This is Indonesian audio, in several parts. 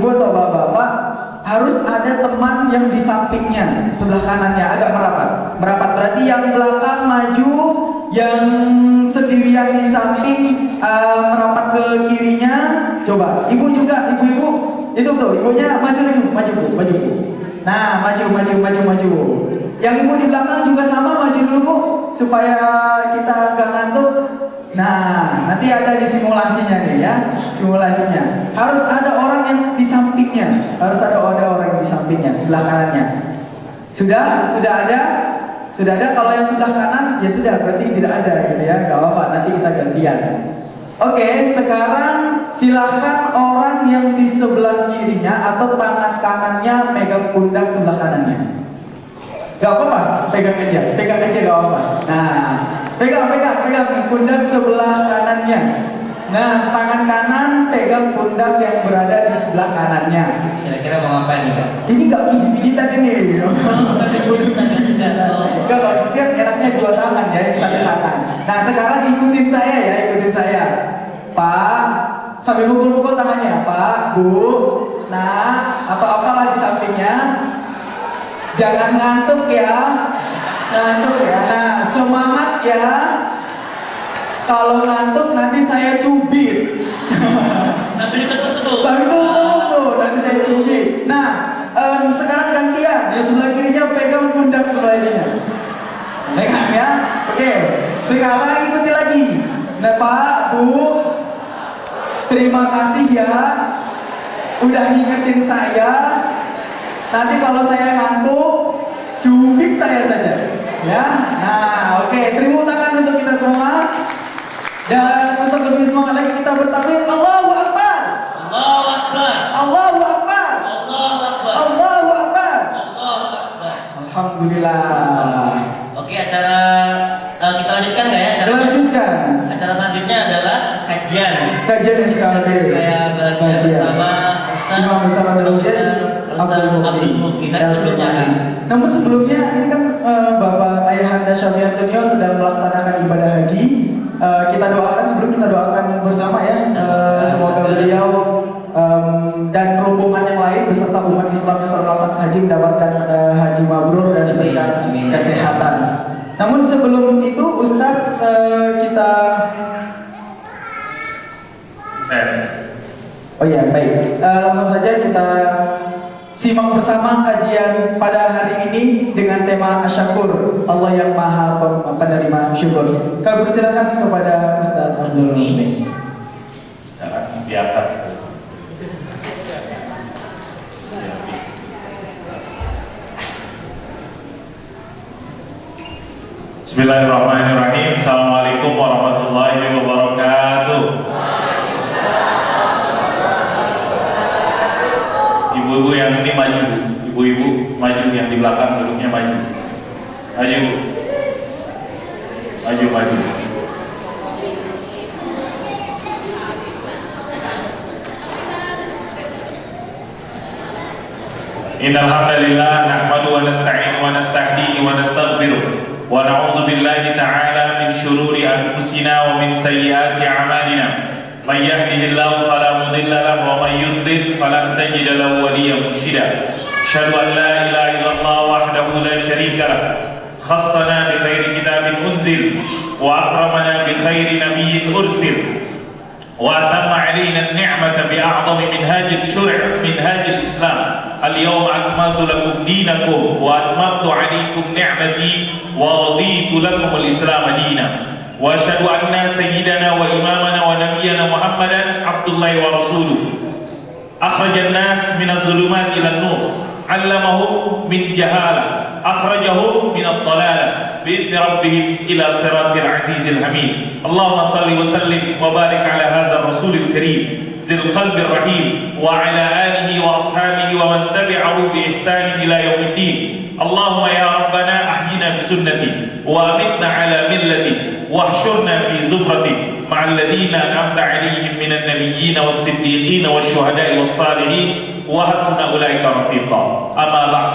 ibu atau bapak-bapak harus ada teman yang di sampingnya, sebelah kanannya agak merapat. Merapat berarti yang belakang maju, yang sendirian di samping merapat ke kirinya. Coba, ibu juga, ibu-ibu itu tuh, ibunya maju lagi, maju bu, maju bu. Nah, maju. Yang ibu di belakang juga sama, maju dulu bu, supaya kita gak ngantuk. Nah, nanti ada di simulasinya nih ya, simulasinya. Harus ada orang yang di sampingnya, harus ada orang yang di sampingnya, sebelah kanannya. Sudah ada. Kalau yang sebelah kanan ya sudah, berarti tidak ada gitu ya, gak apa-apa, nanti kita gantian. Oke, sekarang silahkan orang yang di sebelah kirinya atau tangan kanannya megang pundak sebelah kanannya. Gak apa-apa, pegang aja gak apa-apa. Nah, pegang pundak sebelah kanannya. Nah, tangan kanan pegang pundak yang berada di sebelah kanannya. Kira-kira mau ngapain nih Kak? Ini gak pijit-pijitan ini. Gak, dia enaknya dua tangan ya, satu tangan. Nah, sekarang ikutin saya. Pak, sambil pukul-pukul tangannya. Pak, Bu, nah, atau apalah di sampingnya. Jangan ngantuk ya. Nah, semangat ya. Kalau ngantuk nanti saya cubit. Sambil ditutup. Nanti saya cubit. Nah, sekarang gantian. Yang sebelah kirinya pegang pundak sebelah ininya. Pegang ya. Oke. Sekarang ikuti lagi. Nah, Pak, Bu, terima kasih ya. Udah ngingetin saya. Nanti kalau saya ngantuk, cubit saya saja. Ya. Nah, oke. Terima tangan untuk kita semua. Dan untuk lebih semangat lagi kita bertakbir, Allahu Akbar. Allahu Akbar. Allahu Akbar. Allahu Akbar. Allahu Akbar. Allahu Akbar. Alhamdulillah. Oke, acara kita lanjutkan nggak ya? Lanjutkan. Acara selanjutnya adalah kajian. Kajian sekali. Saya bahagia bersama Ustaz Imam Besar Andalusia Abdul Muqti. Namun sebelumnya ini kan Bapak Ayahanda Syafi Antonio sedang melaksanakan ibadah haji. Kita doakan, sebelum kita doakan bersama ya, semoga beliau dan rombongan yang lain beserta umat Islam yang sedang melaksanakan haji mendapatkan haji mabrur dan diberikan kesehatan. Namun sebelum itu Ustadz kita oh ya baik, langsung saja kita simak bersama kajian pada hari ini dengan tema Asyakur, Allah yang Maha Penerima Syukur. Kami persilakan kepada Ustaz Abdul Muqti. Di atas. Bismillahirrahmanirrahim. Assalamualaikum warahmatullahi wabarakatuh. Ibu-ibu yang ini maju, ibu-ibu maju, yang di belakang duduknya maju. Maju. Innal hamdalillah nahmaduhu wa nasta'inuhu wa nastahdihi wa nastaghfiruh wa na'udzu billahi ta'ala min shururi anfusina wa min sayyiati a'malina. Man yahdihillahu fala mudilla lahu wa man yudlil falan tajida lahu waliyyan mursyida. Asyhadu an la ilaha illallah wahdahu la syarika lah. Khassana bi khairi kitabin unzil wa akramana bi khairi nabiyyin ursil. Wa atamma 'alaina an-ni'mata bi a'zami minhajil syur' minhajil Islam. Al-yawma akmaltu lakum dinakum wa atmamtu 'alaykum ni'mati wa raditu lakum al-Islam dinan. Wa asyhadu anna sayyidana wa imamana wa nabiyyana Muhammadan abdullahi wa rasuluh. Akhrajan nas min adh-dhulumati ila an-nur, 'allamahum min jahalah, akhrajahum min ad-dhalalah bi idzni rabbihim ila siratil azizil hamid. Allahumma salli wa sallim wa barik ala hadzal rasulil karim zil qalbir rahim wa ala alihi wa ashabihi wa man tabi'ahu bi ihsan ila yaumiddin. Allahumma ya rabbana ahyina bi sunnati wa amitna ala millati wahsyurna fi zumrati ma'al ladina an'amta 'alaihim minan nabiyyin was-siddiqin wasyuhada'i was-salihin wa hasuna ulaika rafiqa. Amma ba'd.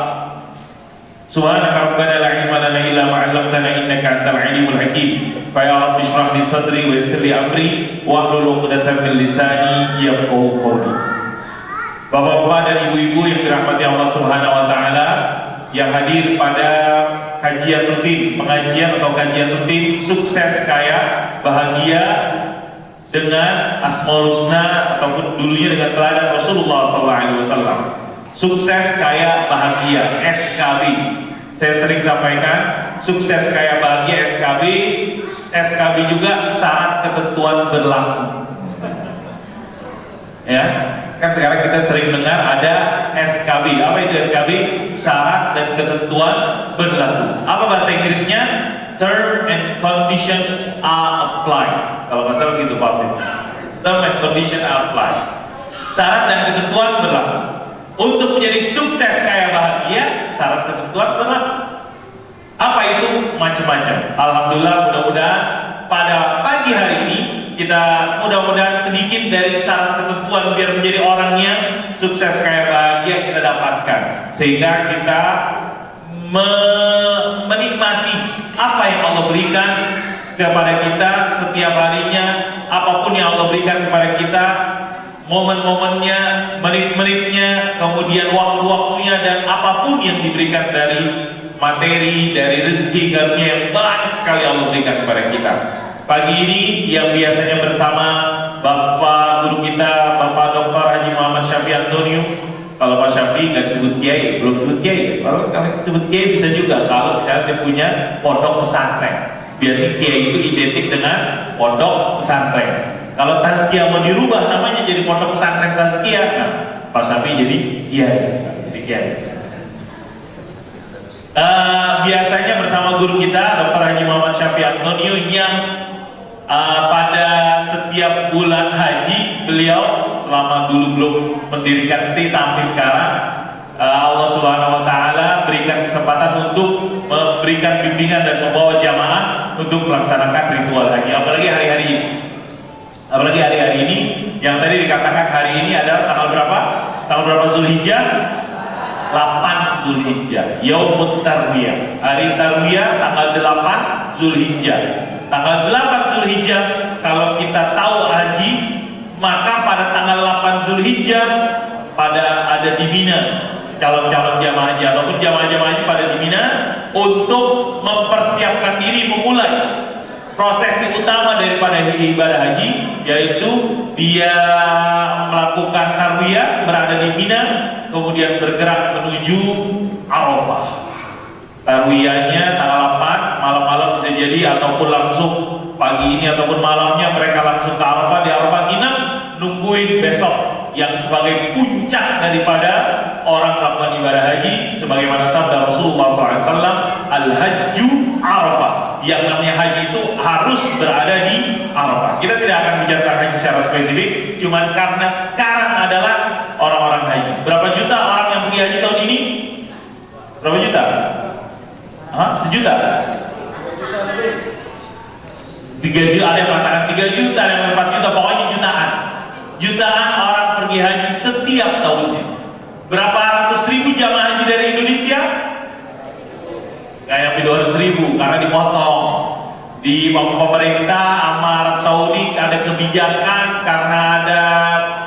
Subhanaka rabbana la ilma lana illa ma 'allamtana innaka antal 'alimul hakim. Fa ya rabbi shrah li sadri wa yassir li amri wa hlul 'uqdatam min lisani yafqahu qawli. Bapak-bapak dan ibu-ibu yang dirahmati Allah Subhanahu wa taala, yang hadir pada kajian rutin, pengajian atau kajian rutin sukses kaya bahagia dengan Asmaul Husna ataupun dulunya dengan teladan Rasulullah SAW. Sukses kaya bahagia SKB. Saya sering sampaikan, sukses kaya bahagia SKB, SKB juga syarat ketentuan berlaku. Ya, kan sekarang kita sering dengar ada SKB. Apa itu SKB? Syarat dan ketentuan berlaku. Apa bahasa Inggrisnya? Term and conditions are applied. Kalau nggak salah gitu Pak Fit. Term and condition are applied. Syarat dan ketentuan berlaku. Untuk menjadi sukses kaya bahagia, syarat ketentuan berlaku. Apa itu? Macam-macam. Alhamdulillah, mudah-mudahan pada pagi hari ini kita mudah-mudahan sedikit dari syarat ketentuan biar menjadi orang yang sukses kaya bahagia kita dapatkan, sehingga kita menikmati apa yang Allah berikan kepada kita setiap harinya, apapun yang Allah berikan kepada kita, momen-momennya, menit-menitnya, kemudian waktu-waktunya, dan apapun yang diberikan dari materi, dari rezeki karunia yang banyak sekali Allah berikan kepada kita. Pagi ini yang biasanya bersama Bapak Guru kita, Bapak Dr. Haji Muhammad Syafi Antonio. Kalau Pak Syafi nggak disebut kiai, belum disebut kiai. Kalau kalian disebut kiai bisa juga. Kalau saya punya pondok pesantren, biasanya kiai itu identik dengan pondok pesantren. Kalau tazkiyah mau dirubah namanya jadi pondok pesantren tazkiyah, nah Pak Syafi jadi kiai. Jadi kiai. Biasanya bersama guru kita Dr. Haji Muhammad Syafi Antonio yang pada setiap bulan haji beliau selama dulu belum mendirikan stay sampai sekarang Allah Subhanahu wa taala berikan kesempatan untuk memberikan bimbingan dan membawa jamaah untuk melaksanakan ritual haji, apalagi hari-hari ini. Apalagi hari-hari ini yang tadi dikatakan hari ini adalah tanggal berapa? Tanggal berapa Zulhijjah? 8 Zulhijjah, Yaumut Tarwiyah. Hari Tarwiyah tanggal 8 Zulhijjah. Tanggal 8 Zulhijjah, kalau kita tahu haji, maka pada tanggal 8 Zulhijjah pada ada di Mina calon-calon jamaah haji ataupun jamaah-jamaah haji pada di Mina untuk mempersiapkan diri memulai prosesi utama daripada ibadah haji, yaitu dia melakukan tarwiyah berada di Mina, kemudian bergerak menuju Arafah. Tarwiyahnya tanggal 8 malam-malam bisa jadi, ataupun langsung pagi ini ataupun malamnya mereka langsung ke Arafah. Di Arafah nginep nungguin besok yang sebagai puncak daripada orang melakukan ibadah haji, sebagaimana sabda Rasulullah SAW, Al-Hajju Arafah. Yang namanya haji itu harus berada di Arafah. Kita tidak akan bicarakan haji secara spesifik, cuman karena sekarang adalah orang-orang haji. Berapa juta orang yang pergi haji tahun ini? Berapa juta? Sejuta? 3 juta, ada yang mengatakan 3 juta, ada yang 4 juta, pokoknya jutaan. Jutaan orang pergi haji setiap tahunnya. Berapa ratus ribu jamaah haji dari Indonesia? Kayak 200 ribu karena dipotong. Di pemerintah sama Arab Saudi ada kebijakan karena ada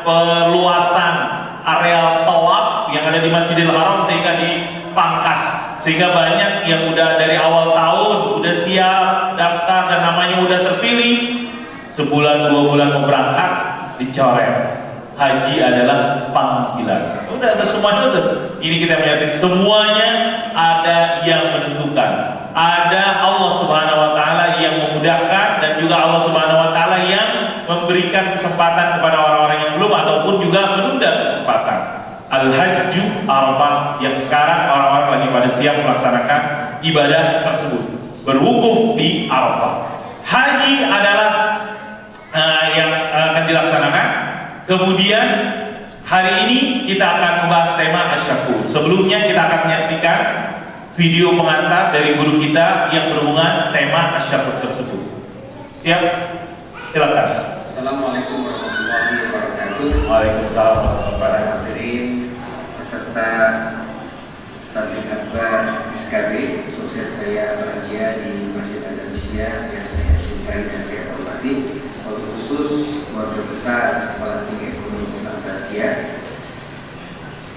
perluasan areal tawaf yang ada di Masjidil Haram sehingga dipangkas. Sehingga banyak yang udah dari awal tahun udah siap daftar dan namanya udah terpilih, sebulan 2 bulan mau berangkat dicoret. Haji adalah panggilan. Udah ada semuanya udah. Ini kita melihat semuanya ada yang menentukan. Ada Allah Subhanahu wa taala yang memudahkan dan juga Allah Subhanahu wa taala yang memberikan kesempatan kepada orang-orang yang belum ataupun juga menunda kesempatan. Al-Hajju Arafah, yang sekarang orang-orang lagi pada siap melaksanakan ibadah tersebut, berwukuf di Arafah. Haji adalah yang akan dilaksanakan. Kemudian hari ini kita akan membahas tema Asyakur. Sebelumnya kita akan menyaksikan video pengantar dari guru kita yang berhubungan tema Asyakur tersebut. Ya, silakan. Assalamualaikum warahmatullahi wabarakatuh. Waalaikumsalam warahmatullahi wabarakatuh. Hadirin peserta tabligh akbar SKB sukses kaya bahagia di Masjid Indonesia yang saya cintai dan saya hormati, khusus keluarga besar Kepala Tinggi Ekonomi Islam Tazkiyah.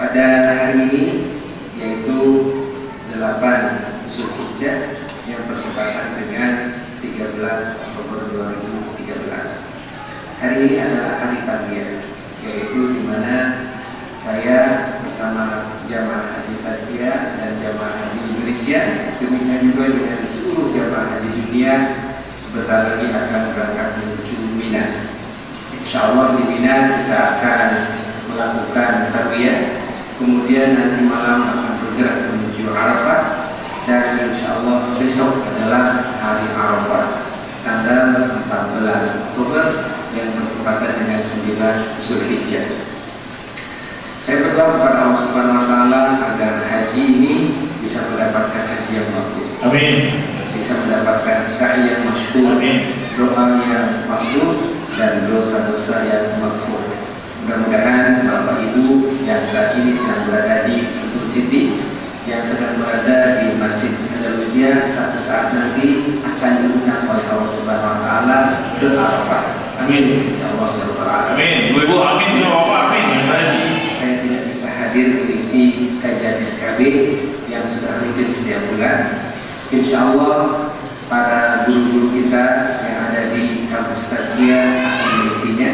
pada hari ini, yaitu 8 Zulhijjah yang bertepatan dengan 13 Oktober 2013. Hari ini adalah hari takbiran, yaitu di mana saya bersama jamaah haji Taskia dan jamaah haji Indonesia, demikian juga dengan seluruh jamaah haji dunia, sebentar lagi akan berangkat menuju Mina. Insya Allah di Mina kita akan melakukan tarbiyah, kemudian nanti malam akan bergerak menuju Arafah, dan insya Allah besok adalah hari Arafah tanggal 14 Oktober yang bertepatan dengan 9 Zulhijjah. Saya berdoa kepada Allah Subhanahu wa taala agar haji ini bisa mendapatkan haji yang makbul. Amin. Bisa mendapatkan sa'i yang masyhur, doa yang makbul, dan dosa-dosa yang maghfur. Mudah-mudahan Bapak Ibu yang saat ini sedang berada di Sentul City, yang sedang berada di Masjid Andalusia, satu saat nanti akan diundang oleh Allah Subhanahu wa taala ke Arafah. Amin. Ya Allah ya Rabbal alamin. Amin. Ibu amin juga Bapak amin yang tadi. Saya tidak bisa hadir mengisi kajian SKB yang sudah rutin setiap bulan. Insya Allah para guru-guru kita yang ada di kampus Taskia akan mengisinya.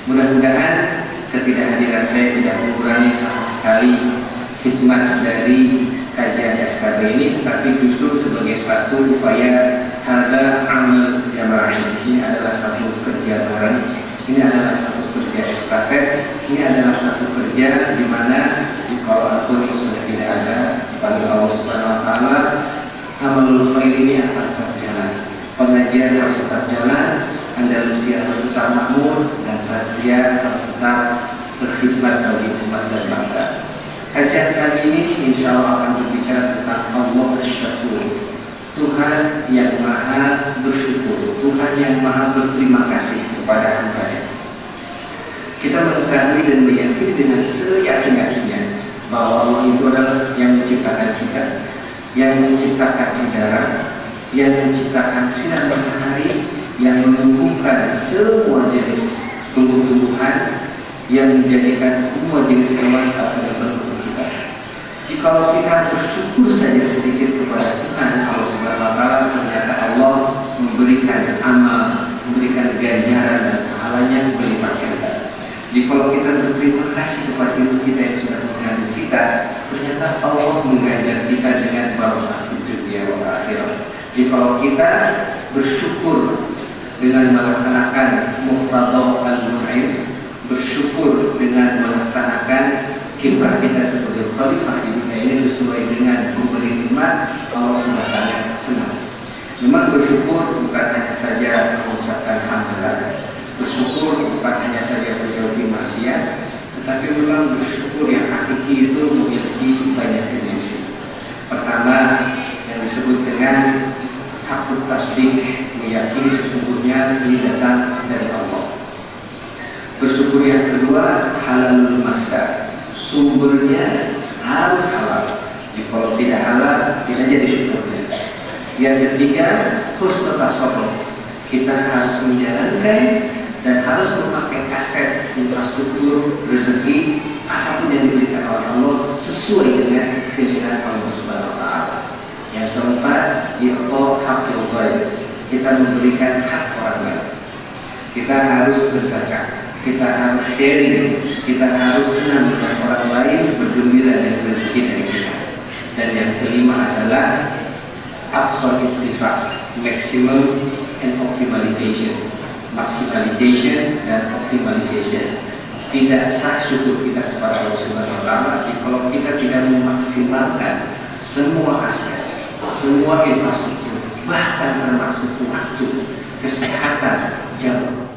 Mudah-mudahan ketidakhadiran saya tidak mengurangi sama sekali hikmah dari kajian SKB ini, tetapi justru sebagai satu upaya hadza amal jama'i. Ini adalah satu kerja bareng, ini adalah satu kerja estafet, ini adalah satu kerja di mana kalau atur sudah tidak ada, bagi Allah Subhanahu wa taala amalul khair ini akan tetap jalan. Pengajian harus tetap jalan, Andalusia harus tetap makmur, dan Taskia harus tetap berkhidmat bagi umat dan bangsa. Kajian kali ini insya Allah akan berbicara tentang Allah Asy-Syakur, Tuhan yang maha bersyukur, Tuhan yang maha berterima kasih kepada hamba-Nya. Kita mengetahui dan meyakini dengan seyakin-yakinnya bahwa Allah itu adalah yang menciptakan kita, yang menciptakan udara, yang menciptakan sinar matahari, yang menumbuhkan semua jenis tumbuh-tumbuhan, yang menjadikan semua jenis hewan pada bentuk kita. Jikalau kita bersyukur saja sedikit kepada Tuhan Allah Subhanahu wa taala, ternyata Allah memberikan amal, memberikan ganjaran dan pahalanya berlipat ganda. Jikalau kita berterima kasih kepada Tuhan kita yang sudah mengasihi kita, ternyata Allah mengganjar kita dengan barokah dunia wal akhirah. Jikalau kita bersyukur dengan melaksanakan muqtadah al-mun'im, bersyukur dengan melaksanakan kiprah kita sebagai khalifah di dunia ini sesuai dengan memberi nikmat, Allah sudah sangat senang. Memang bersyukur bukan hanya saja mengucapkan hamdalah, bersyukur bukan hanya saja menjauhi maksiat, tetapi memang bersyukur yang hakiki itu memiliki banyak dimensi. Pertama yang disebut dengan hakut tasdik, meyakini sesungguhnya ini datang dari Allah. Bersyukur yang kedua halalul masdar, sumbernya harus halal. Kalau tidak halal tidak jadi syukurnya. Yang ketiga husnul tasawuf, kita harus menjalankan dan harus memakai aset infrastruktur rezeki apapun yang diberikan oleh Allah sesuai dengan keinginan Allah Subhanahu wa taala. Yang keempat iqta haqqil ghaib, kita memberikan hak orang lain. Kita harus berzakat, kita harus sharing, kita harus senang dengan orang lain, bergembira dengan rezeki dari kita. Dan yang kelima adalah aqsal ittifaq, maximum and optimization, maximization dan optimization. Tidak sah syukur kita kepada Allah Subhanahu wa taala kalau kita tidak memaksimalkan semua aset, semua infrastruktur, bahkan termasuk waktu, kesehatan, jam,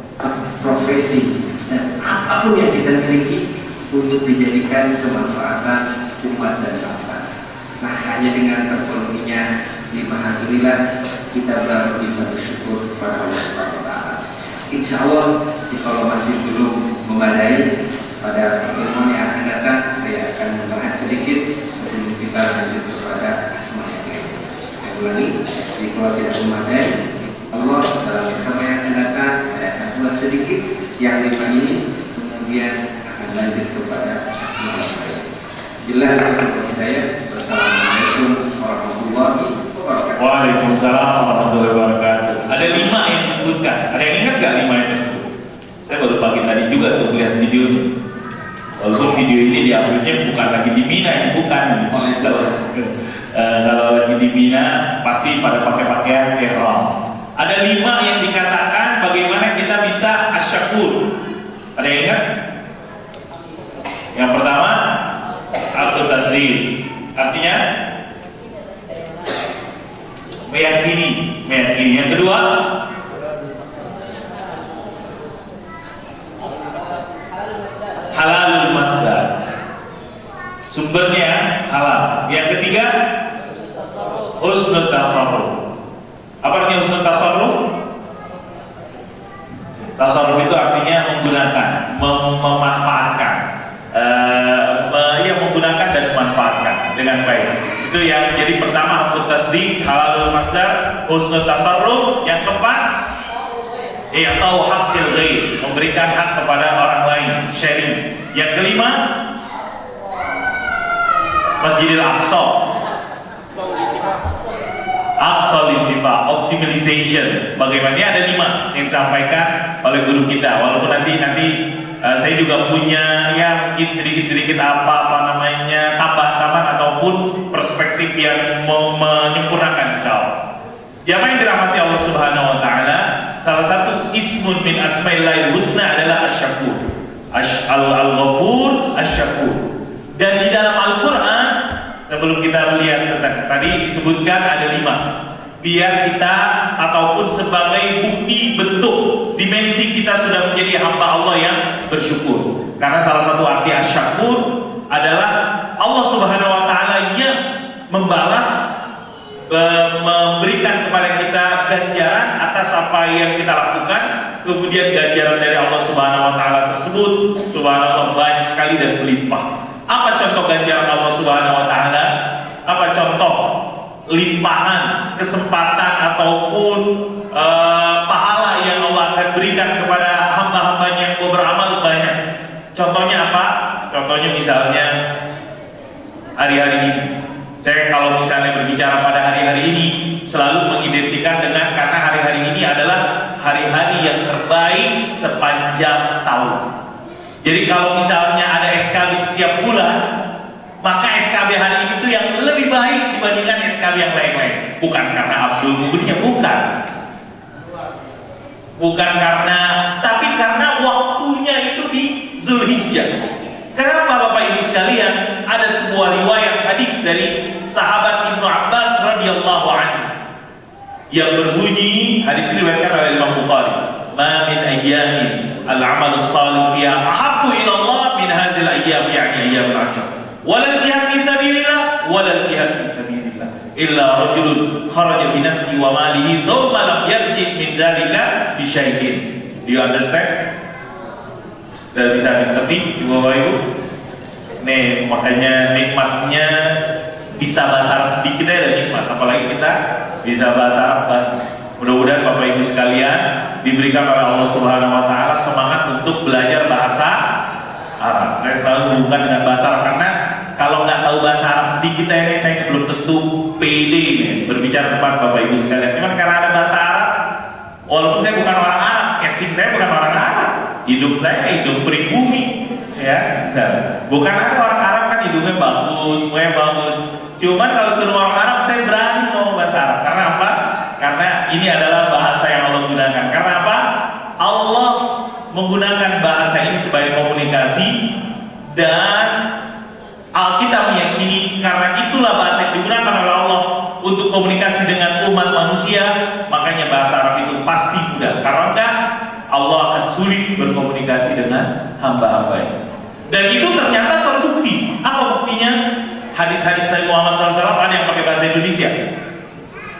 profesi, dan apapun yang kita miliki untuk dijadikan kemanfaatan umat dan bangsa. Nah, hanya dengan terpenuhinya 5 hal inilah kita baru bisa bersyukur kepada Allah Subhanahu wa taala. Insya Allah, kalau masih belum memadai, pada pertemuan yang akan datang saya akan membahas sedikit sebelum kita lanjut kepada asma yang lain. Saya ulangi, kalau tidak memadai, Allah dalam asma yang akan datang saya akan buat sedikit yang 5 ini, kemudian akan lanjut kepada asma yang lain. Billahi taufiq hidayah. Wassalamualaikum warahmatullahi wabarakatuh. Waalaikumsalam warahmatullahi wabarakatuh. Ada 5 yang disebutkan. Ada yang ingat gak 5 yang disebut? Saya baru pagi tadi juga tuh lihat videonya. Walaupun video ini diambilnya bukan lagi di Mina, yang bukan. Kalau lagi di Mina pasti pada pakai pakaian ihram. Ada 5 yang dikatakan bagaimana kita bisa asyakur. Ada yang ingat? Yang pertama, aktu tasdid. Artinya meyakini. Yang kedua, halalul masdar. Sumbernya halal. Yang ketiga, husnul tasarruf. Apa artinya husnul tasarruf? Tasarruf itu artinya menggunakan, memanfaatkan, menggunakan dan memanfaatkan dengan baik. Itu yang jadi pertama, aktu tasdid, halalul masdar, husnul tasarruf. Yang keempat, atau hakil ghair, memberikan hak kepada orang lain, sharing. Yang kelima, Masjidil Aqsa, Aqsal intifa, optimization. Bagaimana? Ada 5 yang disampaikan oleh guru kita. Walaupun nanti saya juga punya ya mungkin sedikit apa namanya tambahan ataupun perspektif yang menyempurnakan insyaallah. Yang yang dirahmati Allah Subhanahu wa taala, salah satu ismun min asmaillahil husna adalah asy-syakur. Al-Ghafur, asy-syakur. Dan di dalam Al-Qur'an, sebelum kita melihat tadi disebutkan ada 5. Biar kita ataupun sebagai bukti bentuk dimensi kita sudah menjadi hamba Allah yang bersyukur. Karena salah satu arti asy-syakur adalah Allah Subhanahu wa taala yang membalas, memberikan kepada kita ganjaran atas apa yang kita lakukan. Kemudian ganjaran dari Allah Subhanahu wa taala tersebut subhanallah banyak sekali dan berlimpah. Apa contoh ganjaran Allah Subhanahu wa taala? Apa contoh limpahan kesempatan ataupun pahala yang Allah akan berikan kepada hamba-hambanya yang mau beramal banyak? Contohnya apa? Contohnya misalnya hari-hari ini. Saya kalau misalnya berbicara pada hari-hari ini selalu mengidentikan dengan, karena hari-hari ini adalah hari-hari yang terbaik sepanjang tahun. Jadi kalau misalnya ada SKB setiap bulan, maka SKB hari ini itu yang lebih baik dibandingkan SKB yang lain-lain. Bukan karena Abdul Mughninya, bukan karena, tapi karena waktunya itu di Zulhijjah. Kenapa Bapak Ibu sekalian? Ada sebuah riwayat hadis dari sahabat Ibnu Abbas radhiyallahu anhu yang berbunyi, hadis ini diriwayatkan oleh Imam Bukhari, "Ma min ayyamin al-'amalu shalih fiha ahabbu ila Allah min hadzal ayyam, yani ayyamul 'ashr. Wala jihad fi sabilillah, wala jihad fi sabilillah illa rajulun kharaja bi nafsihi wa malihi thumma lam yarji' min dzalika bi syai'in." Do you understand? Dan bisa mengerti di bawah itu. Nih makanya nikmatnya bisa bahasa Arab sedikit aja dan nikmat, apalagi kita bisa bahasa Arab banget. Mudah-mudahan Bapak Ibu sekalian diberikan oleh Allah Subhanahu wa taala semangat untuk belajar bahasa Arab. Saya selalu hubungkan dengan bahasa Arab karena kalau nggak tahu bahasa Arab sedikit aja nih, saya belum tentu pede nih berbicara depan Bapak Ibu sekalian. Cuman karena ada bahasa Arab, walaupun saya bukan orang Arab, casting saya bukan orang Arab, hidup saya hidup pribumi, ya. Bukan ada orang Arab kan hidupnya bagus, semuanya bagus. Cuman kalau semua orang Arab saya berani ngomong bahasa Arab. Karena apa? Karena ini adalah bahasa yang Allah gunakan. Karena apa? Allah menggunakan bahasa ini sebagai komunikasi, dan Alkitab meyakini karena itulah bahasa yang digunakan oleh Allah untuk komunikasi dengan umat manusia, makanya bahasa Arab itu pasti mudah. Karena enggak, Allah akan sulit berkomunikasi dengan hamba-hambanya. Dan itu ternyata terbukti. Apa buktinya? Hadis-hadis Nabi Muhammad SAW ada yang pakai bahasa Indonesia?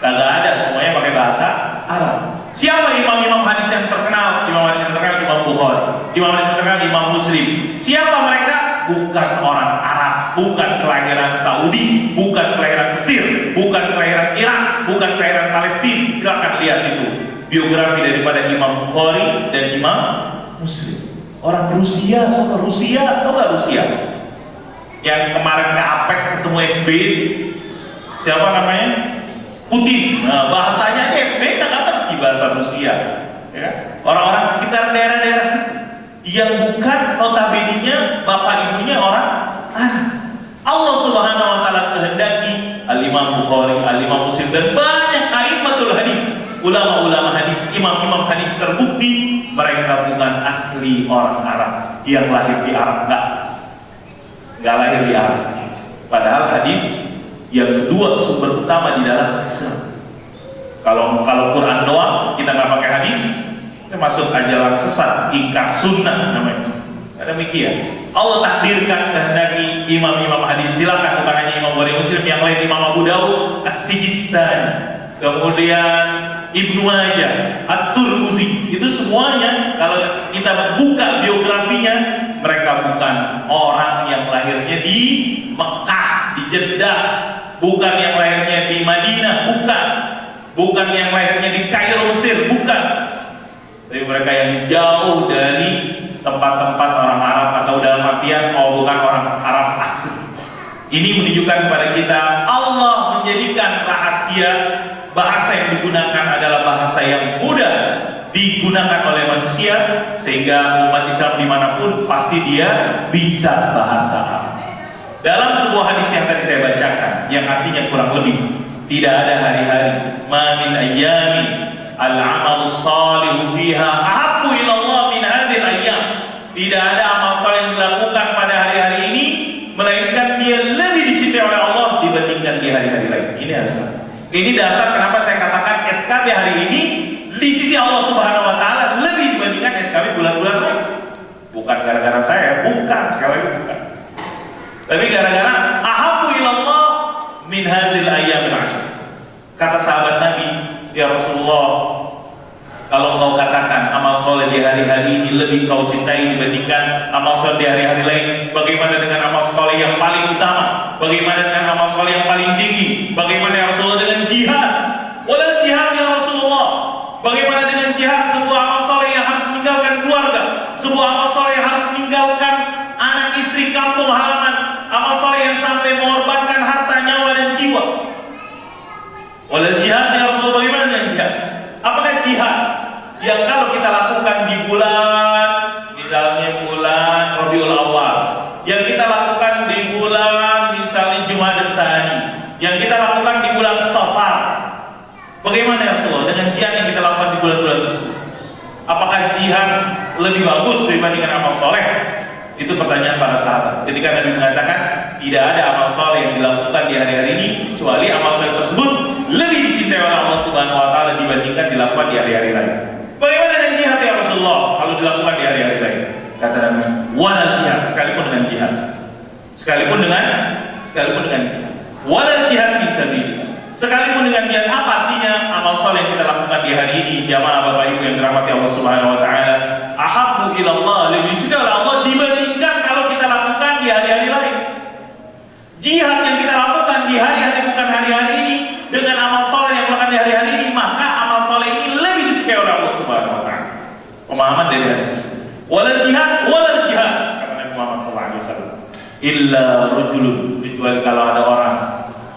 Kagak ada, semuanya pakai bahasa Arab. Siapa imam-imam hadis yang terkenal? Imam hadis yang terkenal Imam Bukhari, imam hadis yang terkenal Imam Muslim. Siapa mereka? Bukan orang Arab, bukan kelahiran Saudi, bukan kelahiran Mesir, bukan kelahiran Irak, bukan kelahiran Palestina. Silakan lihat itu biografi daripada Imam Bukhari dan Imam Muslim. Orang Rusia, sama Rusia, atau nggak Rusia? yang kemarin ke APEC ketemu SBY, siapa namanya? Putin. Nah, bahasanya aja SBY nggak ngerti bahasa Rusia. Ya. Orang-orang sekitar daerah-daerah situ yang bukan notabene-nya bapak ibunya orang Allah Subhanahu wa taala kehendaki Al-Imam Bukhari, Al-Imam Muslim dan banyak a'immatul hadis, ulama-ulama hadis, imam-imam hadis terbukti mereka bukan asli orang Arab yang lahir di Arab, enggak lahir di Arab. Padahal hadis yang kedua sumber utama di dalam Islam. Kalau Quran doang kita nggak pakai hadis, itu masuk ajaran sesat, ingkar sunnah namanya. Demikian Allah takdirkan kehendaki imam-imam hadis, silakan bukan hanya Imam Bukhari Muslim, yang lain Imam Abu Dawud, As-Sijistani, kemudian Ibnu Majah, At-Tirmidzi, itu semuanya kalau kita buka biografinya, mereka bukan orang yang lahirnya di Mekah, di Jeddah, bukan yang lahirnya di Madinah, bukan yang lahirnya di Kairo Mesir, bukan. Tapi mereka yang jauh dari tempat-tempat orang Arab, atau dalam artian bukan orang Arab asli. Ini menunjukkan kepada kita Allah menjadikan rahasia bahasa yang digunakan adalah bahasa yang mudah digunakan oleh manusia, sehingga umat Islam dimanapun pasti dia bisa bahasa Arab. Dalam sebuah hadis yang tadi saya bacakan, yang artinya kurang lebih tidak ada hari-hari ma min ayyamin al-amalu salihu fiha ahabbu ila Allah min hadhil ayyam. Tidak ada amal saleh yang dilakukan pada hari-hari ini melainkan dia lebih dicintai oleh Allah dibandingkan di hari-hari lain. Ini alasan. Ini dasar kenapa saya katakan SKB hari ini di sisi Allah Subhanahu wa taala lebih dibandingkan SKB bulan-bulan lain. Bukan gara-gara saya, bukan, sekali lagi bukan. Tapi gara-gara ahabbu ila Allah min hadhil ayyamil 'ashr. Kata sahabat Nabi, ya Rasulullah, kalau engkau katakan amal soleh di hari-hari ini lebih kau cintai dibandingkan amal soleh di hari-hari lain, bagaimana dengan amal soleh yang paling utama? Bagaimana dengan amal soleh yang paling tinggi? Bagaimana ya Rasulullah dengan jihad? Walal jihad ya Rasulullah. Bagaimana dengan jihad, sebuah amal soleh yang harus meninggalkan keluarga, sebuah amal soleh yang harus meninggalkan anak istri, kampung halaman, amal soleh yang sampai mengorbankan harta, nyawa dan jiwa. Walal jihad ya Rasulullah. Bagaimana dengan jihad? Apakah jihad yang kalau kita lakukan di bulan, misalnya bulan Rabiul Awal, yang kita lakukan di bulan misalnya Jumadz Tsani, yang kita lakukan di bulan Safar, bagaimana ya Rasulullah dengan jihad yang kita lakukan di bulan-bulan tersebut? Apakah jihad lebih bagus dibandingkan amal soleh? Itu pertanyaan para sahabat. Ketika Nabi mengatakan tidak ada amal soleh yang dilakukan di hari-hari ini kecuali amal soleh tersebut lebih dicintai oleh Allah Subhanahu wa taala dibandingkan dilakukan di hari-hari lain. Bagaimana dengan jihad ya Rasulullah kalau dilakukan di hari-hari lain? Kata Nabi, walal jihad, sekalipun dengan jihad. Sekalipun dengan jihad. Walal jihad fisabilillah. Sekalipun dengan jihad, apa artinya amal soleh yang kita lakukan di hari ini, jamaah Bapak Ibu yang dirahmati Allah Subhanahu wa taala? Ahabbu ila Allah, lebih dicintai oleh Allah dibandingkan kalau kita lakukan di hari-hari lain. Jihad yang kita lakukan di hari-hari bukan hari-hari ini dengan amal soleh yang dilakukan di hari-hari ini, maka amal soleh ini lebih disukai oleh Allah Subhanahu wa taala. Pemahaman dari hadis tersebut. Walal jihad kata Nabi Muhammad SAW. Illa rajulun, kecuali kalau ada orang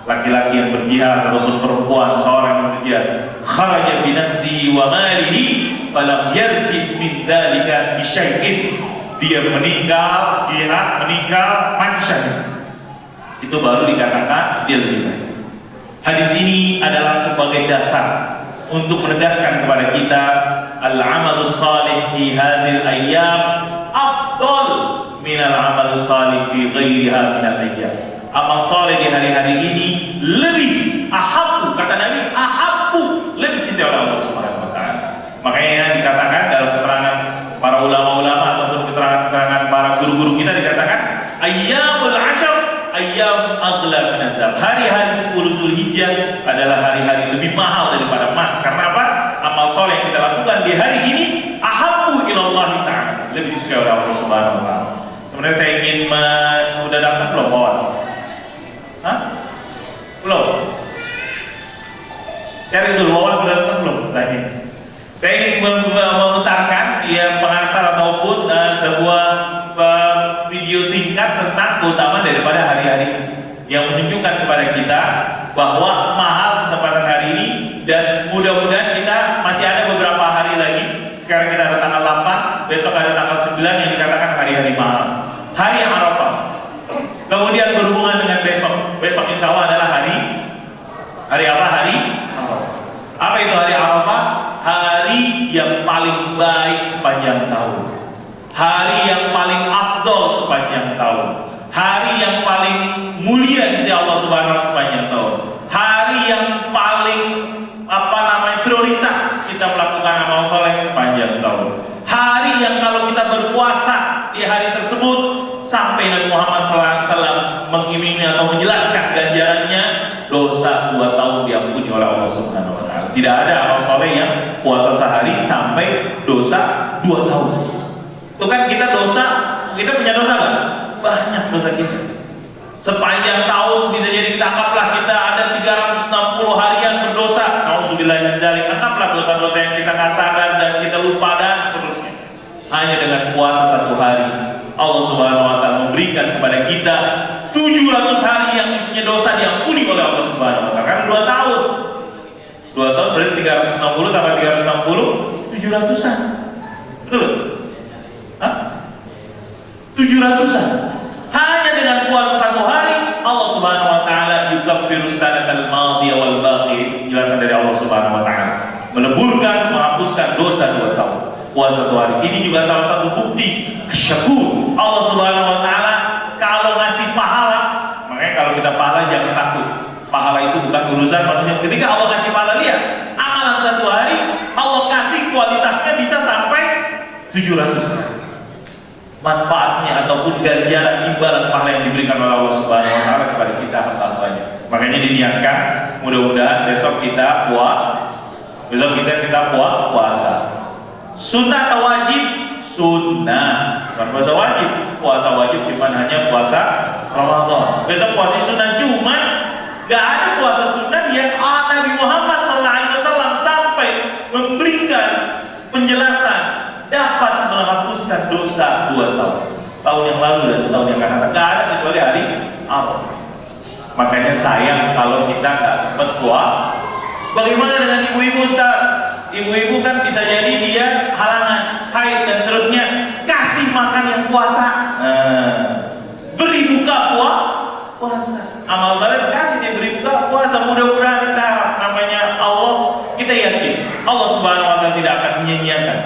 laki-laki yang berjihad ataupun perempuan seorang yang berjihad, kharaja bi nafsihi wa malihi falam yarji min dzalika bi syai'in. Dia meninggal jihad, meninggal mati syahid. Itu baru dikatakan dia lebih baik. Hadis ini adalah sebagai dasar untuk menegaskan kepada kita al-amalus salih fi hadhil ayyam afdal min al-amal salih fi ghairiha min al-ayyam. Amal saleh di hari-hari ini lebih ahabbu, kata Nabi, ahabbu, lebih cinta oleh Allah Subhanahu wa taala. Makanya dikatakan dalam keterangan para ulama-ulama ataupun keterangan para guru-guru kita dikatakan ayyamul 'ashr ayyam aghla min azab. Hari-hari 10 Zulhijjah adalah hari-hari lebih mahal daripada emas. Karena apa? Amal soleh yang kita lakukan di hari ini ahabbu ilallah ta'ala, lebih disukai oleh Allah Subhanahu wa taala. Sebenarnya saya ingin udah datang belum kawan? Hah? Belum? Cari dulu kawan udah datang belum? Lagi. Saya ingin memutarkan ya pengantar ataupun sebuah video singkat tenang, keutamaan daripada hari-hari yang menunjukkan kepada kita bahwa mahal kesempatan hari ini, dan mudah-mudahan kita masih ada beberapa hari lagi. Sekarang kita ada tanggal 8, besok ada tanggal 9 yang dikatakan hari-hari mahal, hari Arafah. Kemudian berhubungan dengan besok insya Allah adalah hari apa? Hari Arafah. Apa itu hari Arafah? Hari yang paling baik sepanjang tahun, hari yang paling afdol sepanjang tahun, hari yang paling mulia di sisi Allah Subhanahu wa taala sepanjang tahun, hari yang paling prioritas kita melakukan amal soleh sepanjang tahun, hari yang kalau kita berpuasa di hari tersebut sampai Nabi Muhammad SAW mengimini atau menjelaskan ganjarannya, dosa 2 tahun diampuni oleh Allah Subhanahu wa taala. Tidak ada amal soleh yang puasa sehari sampai dosa 2 tahun. Itu kan kita punya dosa kan? Banyak dosa kita. Sepanjang tahun bisa jadi kita anggaplah kita ada 360 harian berdosa. Nauzubillah min dzalik. Anggaplah dosa-dosa yang kita nggak sadar dan kita lupa dan seterusnya. Hanya dengan puasa 1 hari, Allah Subhanahu wa taala memberikan kepada kita 700 hari yang isinya dosa diampuni oleh Allah Subhanahu wa taala. Kan 2 tahun. 2 tahun berarti 360 tambah 360 700-an. Betul? Hah? 700-an. Hanya dengan puasa 1 hari, Allah Subhanahu wa taala yukaffiru sanatal madiyah wal baqi. Jelasan dari Allah Subhanahu wa taala. Meleburkan, menghapuskan dosa 2 tahun. Puasa 1 hari. Ini juga salah satu bukti syakur. Allah Subhanahu wa taala kalau ngasih pahala, makanya kalau kita pahala jangan takut. Pahala itu bukan urusan manusia. Ketika Allah kasih pahala, lihat amalan 1 hari Allah kasih kualitasnya bisa sampai 700 hari. Manfaatnya ataupun ganjaran imbalan pahala yang diberikan oleh Allah Subhanahu wa taala kepada kita hamba-hambanya. Makanya diniatkan mudah-mudahan besok kita puasa. Sunnah atau wajib? Sunnah. Bukan puasa wajib. Puasa wajib cuma hanya puasa Ramadan. Besok puasa sunnah, cuman gak ada puasa sunnah yang Nabi Muhammad SAW sampai memberikan penjelasan dapat menghapuskan dosa 2 tahun. Setahun yang lalu dan setahun yang akan datang. Gak ada kecuali hari Arafah. Makanya sayang kalau kita gak sempat puasa. Bagaimana dengan ibu-ibu, Ustaz? Ibu-ibu kan bisa jadi dia halangan, haid dan seterusnya. Kasih makan yang puasa. Beri buka puasa. Amal saleh kasih dia beri buka puasa. Mudah-mudahan kita namanya Allah, kita yakin Allah Subhanahu wa taala tidak akan menyia-nyiakan.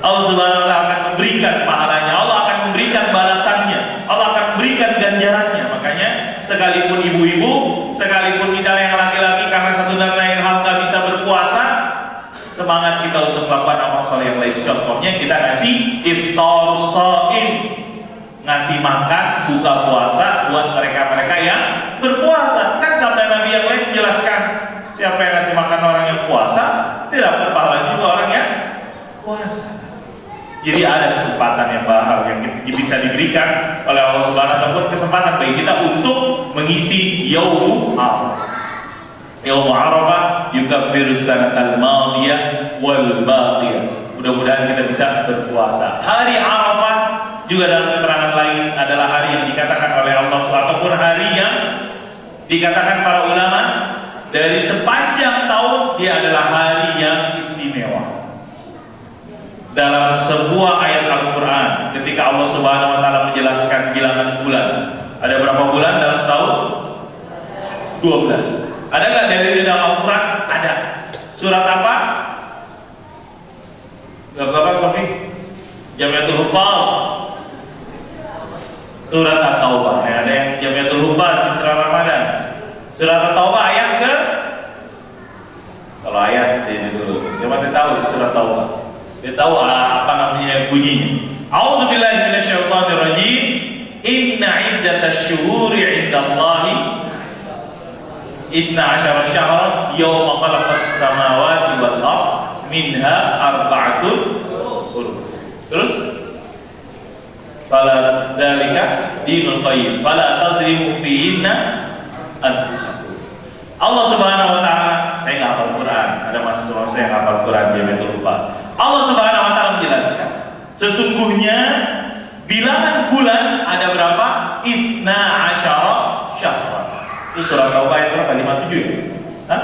Allah Subhanahu wa taala akan memberikan pahalanya. Allah akan memberikan balasannya. Allah akan memberikan ganjarannya. Makanya sekalipun ibu-ibu, sekalipun misalnya yang laki-laki karena satu dan lain hal nggak bisa berpuasa, semangat kita untuk melakukan amal soleh yang lain. Contohnya kita ngasih iftar shaim, ngasih makan buka puasa buat mereka-mereka yang berpuasa. Kan sabda Nabi yang lain menjelaskan, siapa yang ngasih makan orang yang puasa, dia dapat pahala juga orang yang puasa. Jadi ada kesempatan yang mahal yang bisa diberikan oleh Allah Subhanahu wa taala, kesempatan bagi kita untuk mengisi Yaumul Arafah. Yaumul Arafah yukaffiru sanatal madiyah wal baqiyah. Mudah-mudahan kita bisa berpuasa. Hari Arafah juga dalam keterangan lain adalah hari yang dikatakan oleh Allah ataupun hari yang dikatakan para ulama dari sepanjang tahun dia adalah hari yang istimewa. Dalam sebuah ayat Al-Quran, ketika Allah Subhanahu wa taala menjelaskan bilangan bulan, ada berapa bulan dalam setahun? 12. Ada nggak dari dalam Al-Quran? Ada. Surat apa? Surat apa, Sofi? Jamiatul Hufaz. Surat At-Taubah. Ada yang Jamiatul Hufaz di Ramadan. Surat At-Taubah ayat ke? Kalau ayat ini dulu. Coba kita tahu di surat Taubah. Dia tahu apa namanya bunyinya. A'udzubillahi minasyaitonirrajim. Inna iddatash syuhuri 'indallahi 12 syahran yawma khalaqas samawati wal ardh minha arba'atun hurum. Terus fala dzalika dinul qayyim fala tazlimu fihinna anfusakum. Allah Subhanahu wa taala, saya enggak hafal Quran, ada mahasiswa saya yang hafal Quran dia betul lupa. Allah Subhanahu wa taala menjelaskan, sesungguhnya bilangan bulan ada berapa? isna asyara syahran. Itu surat Taubah ayat berapa? 57 ya? Hah?